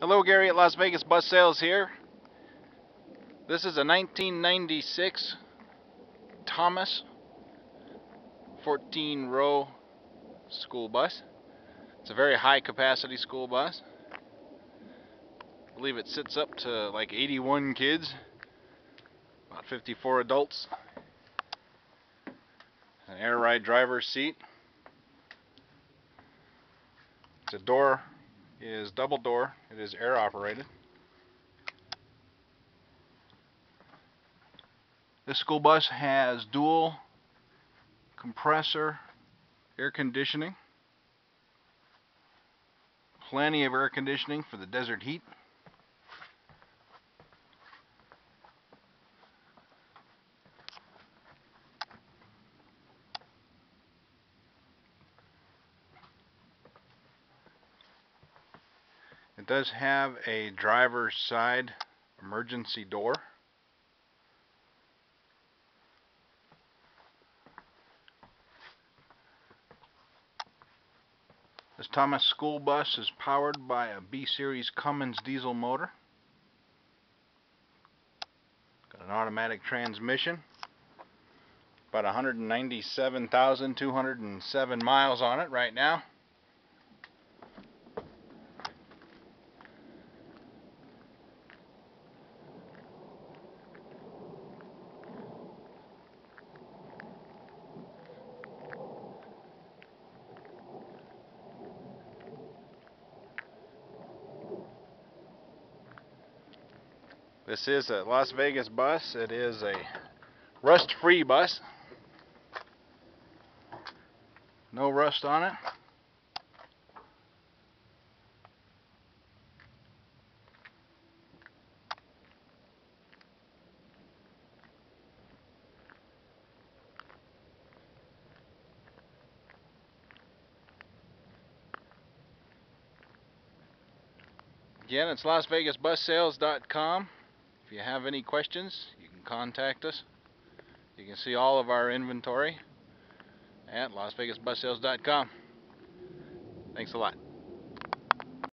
Hello, Gary at Las Vegas Bus Sales here. This is a 1996 Thomas 14-row school bus. It's a very high capacity school bus. I believe it sits up to like 81 kids, about 54 adults. An air ride driver's seat. The door is double door. It is air operated. This school bus has dual compressor air conditioning. Plenty of air conditioning for the desert heat. It does have a driver's side emergency door. This Thomas school bus is powered by a B-series Cummins diesel motor. Got an automatic transmission. About 197,207 miles on it right now. This is a Las Vegas bus. It is a rust-free bus. No rust on it. Again, it's LasVegasBusSales.com. If you have any questions, you can contact us. You can see all of our inventory at LasVegasBusSales.com. Thanks a lot.